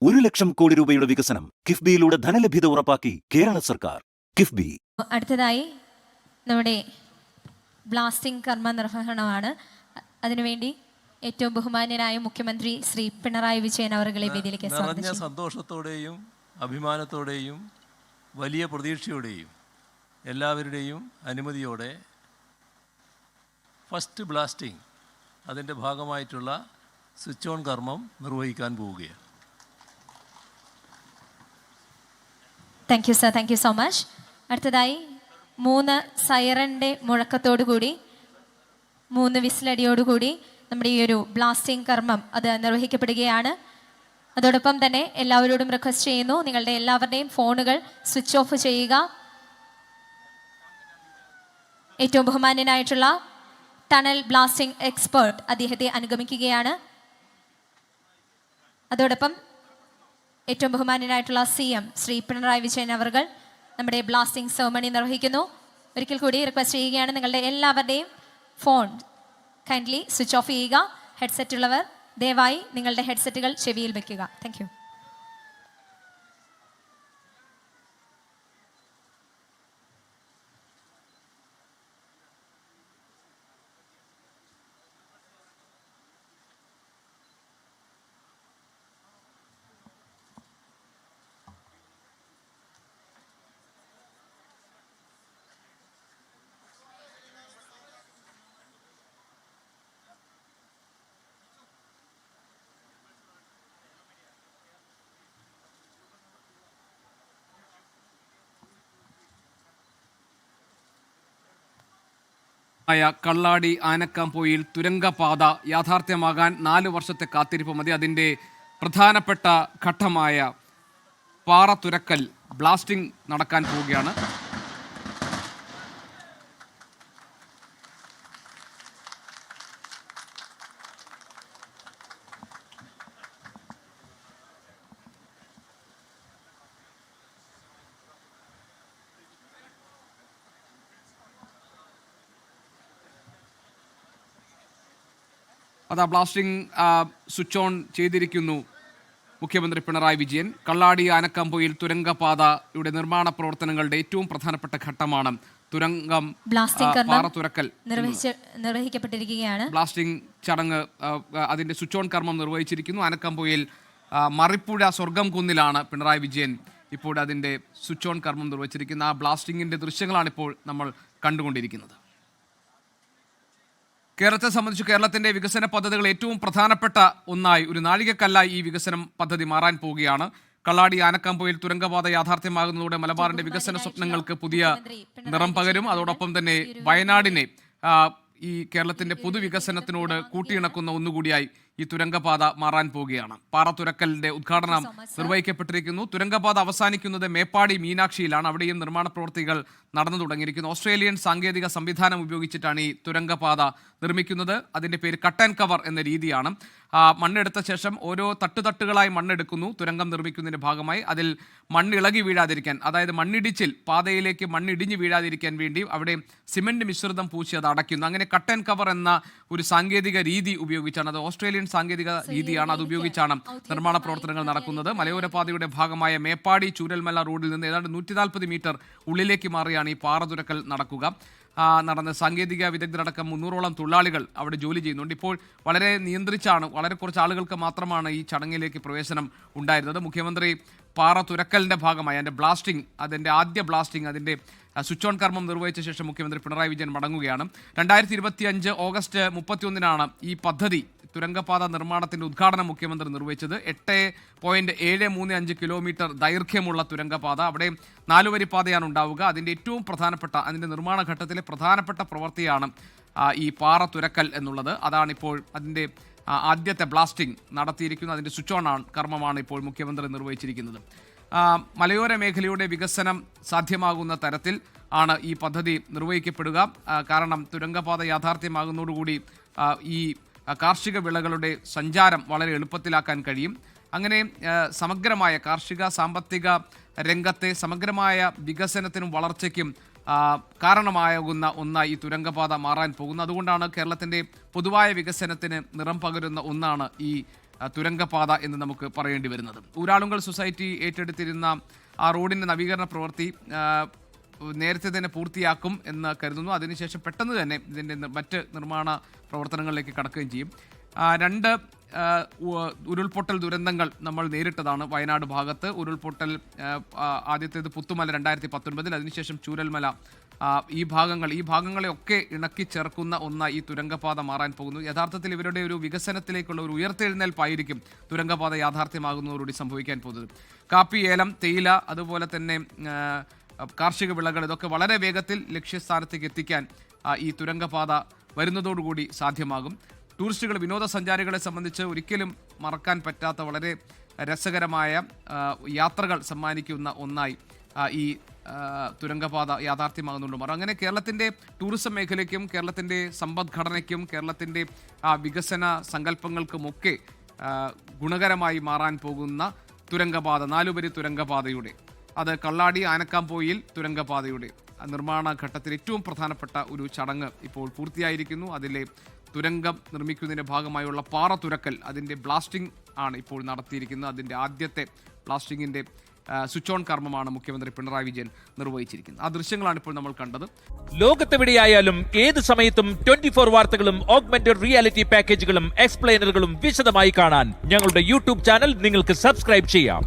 1,00,000 കോടി രൂപയുടെ വികസനം കിഫ്ബിയിലൂടെ ധനലഭ്യത ഉറപ്പാക്കി കേരള സർക്കാർ. കിഫ്ബി. അടുത്തതായി നമ്മുടെ ബ്ലാസ്റ്റിംഗ് കർമ്മ നിർവഹണമാണ്. അതിനുവേണ്ടി ഏറ്റവും ബഹുമാന്യനായ മുഖ്യമന്ത്രി ശ്രീ പിണറായി വിജയൻ അവരുടെ വേദിയിലേക്ക് സ്വാഗതം ചെയ്യുന്നു. സന്തോഷത്തോടെയും അഭിമാനത്തോടെയും വലിയ പ്രതീക്ഷയോടെയും എല്ലാവരുടെയും അനുമതിയോടെ ഫസ്റ്റ് ബ്ലാസ്റ്റിംഗ് അതിൻ്റെ ഭാഗമായിട്ടുള്ള സ്വിച്ച് ഓൺ കർമ്മം നിർവഹിക്കാൻ പോവുകയാണ്. Thank you sir, thank you so much. അടുത്തതായി 3 സൈറൻ്റെ മുഴക്കത്തോടുകൂടി 3 വിസിലടിയോടുകൂടി നമ്മുടെ ഈ ഒരു ബ്ലാസ്റ്റിംഗ് കർമ്മം അത് നിർവഹിക്കപ്പെടുകയാണ്. അതോടൊപ്പം തന്നെ എല്ലാവരോടും റിക്വസ്റ്റ് ചെയ്യുന്നു, നിങ്ങളുടെ എല്ലാവരുടെയും ഫോണുകൾ സ്വിച്ച് ഓഫ് ചെയ്യുക. ഏറ്റവും ബഹുമാന്യനായിട്ടുള്ള ടണൽ ബ്ലാസ്റ്റിംഗ് എക്സ്പേർട്ട് അദ്ദേഹത്തെ അനുഗമിക്കുകയാണ്. അതോടൊപ്പം ഏറ്റവും ബഹുമാന്യനായിട്ടുള്ള CM ശ്രീ പിണറായി വിജയൻ അവർ നമ്മുടെ ബ്ലാസ്റ്റിംഗ് സെറമണി നിർവഹിക്കുന്നു. ഒരിക്കൽ കൂടി റിക്വസ്റ്റ് ചെയ്യുകയാണ്, നിങ്ങളുടെ എല്ലാവരുടെയും ഫോൺ കൈൻഡ്ലി സ്വിച്ച് ഓഫ് ചെയ്യുക. ഹെഡ്സെറ്റ് ഉള്ളവർ ദയവായി നിങ്ങളുടെ ഹെഡ്സെറ്റുകൾ ചെവിയിൽ വെക്കുക. Thank you. കള്ളാടി ആനക്കാംപോയിൽ തുരങ്കപാത യാഥാർത്ഥ്യമാകാൻ 4 വർഷത്തെ കാത്തിരിപ്പ് മതി. അതിൻ്റെ പ്രധാനപ്പെട്ട ഘട്ടമായ പാറ തുരക്കൽ ബ്ലാസ്റ്റിംഗ് നടക്കാൻ പോവുകയാണ്. അതാ ബ്ലാസ്റ്റിംഗ് സ്വിച്ച് ഓൺ ചെയ്തിരിക്കുന്നു മുഖ്യമന്ത്രി പിണറായി വിജയൻ. കള്ളാടി ആനക്കാംപോയിൽ തുരങ്കപാതയുടെ നിർമ്മാണ പ്രവർത്തനങ്ങളുടെ ഏറ്റവും പ്രധാനപ്പെട്ട ഘട്ടമാണ് തുരങ്കം പാറ തുരക്കൽ നിർവഹിക്കപ്പെട്ടിരിക്കുകയാണ്. ബ്ലാസ്റ്റിംഗ് ചടങ്ങ് അതിന്റെ സ്വിച്ച് ഓൺ കർമ്മം നിർവഹിച്ചിരിക്കുന്നു. ആനക്കാംപോയിൽ മറിപ്പുഴ സ്വർഗം കുന്നിലാണ് പിണറായി വിജയൻ ഇപ്പോൾ അതിന്റെ സ്വിച്ച് ഓൺ കർമ്മം നിർവഹിച്ചിരിക്കുന്നത്. ആ ബ്ലാസ്റ്റിംഗിന്റെ ദൃശ്യങ്ങളാണ് ഇപ്പോൾ നമ്മൾ കണ്ടുകൊണ്ടിരിക്കുന്നത്. കേരളത്തെ സംബന്ധിച്ച് കേരളത്തിന്റെ വികസന പദ്ധതികൾ ഏറ്റവും പ്രധാനപ്പെട്ട ഒന്നായി, ഒരു നാഴികക്കല്ലായി ഈ വികസനം പദ്ധതി മാറാൻ പോവുകയാണ്. കള്ളാടി ആനക്കാംപോയിൽ തുരങ്കപാത യാഥാർത്ഥ്യമാകുന്നതോടെ മലബാറിന്റെ വികസന സ്വപ്നങ്ങൾക്ക് പുതിയ നിറം പകരും. അതോടൊപ്പം തന്നെ വയനാടിനെ ഈ കേരളത്തിന്റെ പൊതുവികസനത്തിനോട് കൂട്ടിയിണക്കുന്ന ഒന്നുകൂടിയായി ഈ തുരങ്കപാത മാറാൻ പോവുകയാണ്. പാറ തുരക്കലിന്റെ ഉദ്ഘാടനം നിർവഹിക്കപ്പെട്ടിരിക്കുന്നു. തുരങ്കപാത അവസാനിക്കുന്നത് മേപ്പാടി മീനാക്ഷിയിലാണ്. അവിടെയും നിർമ്മാണ പ്രവൃത്തികൾ നടന്നു തുടങ്ങിയിരിക്കുന്നു. ഓസ്ട്രേലിയൻ സാങ്കേതിക സംവിധാനം ഉപയോഗിച്ചിട്ടാണ് ഈ തുരങ്കപാത നിർമ്മിക്കുന്നത്. അതിന്റെ പേര് കട്ട് ആൻഡ് കവർ എന്ന രീതിയാണ്. മണ്ണെടുത്ത ശേഷം ഓരോ തട്ടുതട്ടുകളായി മണ്ണെടുക്കുന്നു. തുരങ്കം നിർമ്മിക്കുന്നതിന്റെ ഭാഗമായി അതിൽ മണ്ണിളകി വീഴാതിരിക്കാൻ, അതായത് മണ്ണിടിച്ചിൽ പാതയിലേക്ക് മണ്ണിടിഞ്ഞു വീഴാതിരിക്കാൻ വേണ്ടി അവിടെ സിമന്റ് മിശ്രിതം പൂശി അത് അടയ്ക്കുന്നു. അങ്ങനെ കട്ട് ആൻഡ് കവർ എന്ന ഒരു സാങ്കേതിക രീതി ഉപയോഗിച്ചാണ്, അത് ഓസ്ട്രേലിയൻ സാങ്കേതിക രീതിയാണ്, അത് ഉപയോഗിച്ചാണ് നിർമ്മാണ പ്രവർത്തനങ്ങൾ നടക്കുന്നത്. മലയോര പാതയുടെ ഭാഗമായ മേപ്പാടി ചൂരൽമല റോഡിൽ നിന്ന് ഏതാണ്ട് 140 മീറ്റർ ഉള്ളിലേക്ക് മാറിയാണ് ഈ പാറ തുരക്കൽ നടന്ന. സാങ്കേതിക വിദഗ്ധരടക്കം 300ഓളം തൊഴിലാളികൾ അവിടെ ജോലി ചെയ്യുന്നുണ്ട്. ഇപ്പോൾ വളരെ നിയന്ത്രിച്ചാണ്, വളരെ കുറച്ച് ആളുകൾക്ക് മാത്രമാണ് ഈ ചടങ്ങിലേക്ക് പ്രവേശനം ഉണ്ടായിരുന്നത്. മുഖ്യമന്ത്രി പാറ തുരക്കലിന്റെ ഭാഗമായി അതിന്റെ ആദ്യ ബ്ലാസ്റ്റിംഗ് അതിന്റെ സ്വിച്ച് ഓൺ കർമ്മം നിർവഹിച്ച ശേഷം മുഖ്യമന്ത്രി പിണറായി വിജയൻ മടങ്ങുകയാണ്. 2025 ഓഗസ്റ്റ് 31 ഈ പദ്ധതി തുരങ്കപാത നിർമ്മാണത്തിന്റെ ഉദ്ഘാടനം മുഖ്യമന്ത്രി നിർവഹിച്ചത്. 8.735 കിലോമീറ്റർ ദൈർഘ്യമുള്ള തുരങ്കപാത, അവിടെ 4 വരി പാതയാണ് ഉണ്ടാവുക. അതിന്റെ ഏറ്റവും പ്രധാനപ്പെട്ട, അതിന്റെ നിർമ്മാണ ഘട്ടത്തിലെ പ്രധാനപ്പെട്ട പ്രവൃത്തിയാണ് ഈ പാറ തുരക്കൽ എന്നുള്ളത്. അതാണിപ്പോൾ അതിന്റെ ആദ്യത്തെ ബ്ലാസ്റ്റിംഗ് നടത്തിയിരിക്കുന്നത്. അതിന്റെ സ്വിച്ച് ഓൺ കർമ്മമാണ് ഇപ്പോൾ മുഖ്യമന്ത്രി നിർവഹിച്ചിരിക്കുന്നത്. മലയോര മേഖലയുടെ വികസനം സാധ്യമാകുന്ന തരത്തിൽ ആണ് ഈ പദ്ധതി നിർവഹിക്കപ്പെടുക. കാരണം തുരങ്കപാത യാഥാർത്ഥ്യമാകുന്നതോടുകൂടി ഈ കാർഷിക വിളകളുടെ സഞ്ചാരം വളരെ എളുപ്പത്തിലാക്കാൻ കഴിയും. അങ്ങനെ സമഗ്രമായ കാർഷിക സാമ്പത്തിക രംഗത്തെ സമഗ്രമായ വികസനത്തിനും വളർച്ചയ്ക്കും കാരണമാകുന്ന ഒന്നായി ഈ തുരങ്കപാത മാറാൻ പോകുന്നു. അതുകൊണ്ടാണ് കേരളത്തിൻ്റെ പൊതുവായ വികസനത്തിന് നിറം പകരുന്ന ഒന്നാണ് ഈ തുരങ്കപാത എന്ന് നമുക്ക് പറയേണ്ടി വരുന്നത്. ഊരാളുങ്കൽ സൊസൈറ്റി ഏറ്റെടുത്തിരുന്ന ആ റോഡിൻ്റെ നവീകരണ പ്രവൃത്തി നേരത്തെ തന്നെ പൂർത്തിയാക്കും എന്ന് കരുതുന്നു. അതിനുശേഷം പെട്ടെന്ന് തന്നെ ഇതിൻ്റെ മറ്റ് നിർമ്മാണ പ്രവർത്തനങ്ങളിലേക്ക് കടക്കുകയും ചെയ്യും. 2 ഉരുൾപൊട്ടൽ ദുരന്തങ്ങൾ നമ്മൾ നേരിട്ടതാണ് വയനാട് ഭാഗത്ത്. ഉരുൾപൊട്ടൽ ആദ്യത്തേത് പുത്തുമല 2019, അതിനുശേഷം ചൂരൽമല. ഈ ഭാഗങ്ങളെയൊക്കെ ഇണക്കി ചേർക്കുന്ന ഒന്നായി ഈ തുരങ്കപാത മാറാൻ പോകുന്നു. യഥാർത്ഥത്തിൽ ഇവരുടെ ഒരു വികസനത്തിലേക്കുള്ള ഒരു ഉയർത്തെഴുന്നേൽപ്പായിരിക്കും തുരങ്കപാത യാഥാർത്ഥ്യമാകുന്നതോടുകൂടി സംഭവിക്കാൻ പോകുന്നത്. കാപ്പി, ഏലം, തേയില, അതുപോലെ തന്നെ കാർഷിക വിളകൾ, ഇതൊക്കെ വളരെ വേഗത്തിൽ ലക്ഷ്യസ്ഥാനത്തേക്ക് എത്തിക്കാൻ ഈ തുരങ്കപാത വരുന്നതോടുകൂടി സാധ്യമാകും. ടൂറിസ്റ്റുകൾ, വിനോദസഞ്ചാരികളെ സംബന്ധിച്ച് ഒരിക്കലും മറക്കാൻ പറ്റാത്ത വളരെ രസകരമായ യാത്രകൾ സമ്മാനിക്കുന്ന ഒന്നായി ഈ തുരങ്കപാത യാഥാർത്ഥ്യമാകുന്നുണ്ട് മാറും. അങ്ങനെ കേരളത്തിൻ്റെ ടൂറിസം മേഖലയ്ക്കും കേരളത്തിൻ്റെ സമ്പദ്ഘടനയ്ക്കും കേരളത്തിൻ്റെ വികസന സങ്കല്പങ്ങൾക്കുമൊക്കെ ഗുണകരമായി മാറാൻ പോകുന്ന തുരങ്കപാത, 4 വരി തുരങ്കപാതയുടെ, അത് കള്ളാടി ആനക്കാംപോയിൽ തുരങ്കപാതയുടെ നിർമ്മാണ ഘട്ടത്തിൽ ഏറ്റവും പ്രധാനപ്പെട്ട ഒരു ചടങ്ങ് ഇപ്പോൾ പൂർത്തിയായിരിക്കുന്നു. അതിലെ തുരങ്കം നിർമ്മിക്കുന്നതിൻ്റെ ഭാഗമായുള്ള പാറ തുരക്കൽ, അതിൻ്റെ ബ്ലാസ്റ്റിംഗ് ആണ് ഇപ്പോൾ നടത്തിയിരിക്കുന്നത്. അതിൻ്റെ ആദ്യത്തെ ബ്ലാസ്റ്റിങ്ങിൻ്റെ സ്വിച്ച് ഓൺ കർമ്മമാണ് മുഖ്യമന്ത്രി പിണറായി വിജയൻ നിർവഹിച്ചിരിക്കുന്നത്. ആ ദൃശ്യങ്ങളാണ് ഇപ്പോൾ നമ്മൾ കണ്ടത്. ലോകത്തെവിടെയായാലും ഏത് സമയത്തും 24 വാർത്തകളും ഓഗ്മെന്റഡ് റിയാലിറ്റി പാക്കേജുകളും എക്സ്പ്ലെയിനറുകളും വിശദമായി കാണാൻ ഞങ്ങളുടെ യൂട്യൂബ് ചാനൽ നിങ്ങൾക്ക് സബ്സ്ക്രൈബ് ചെയ്യാം.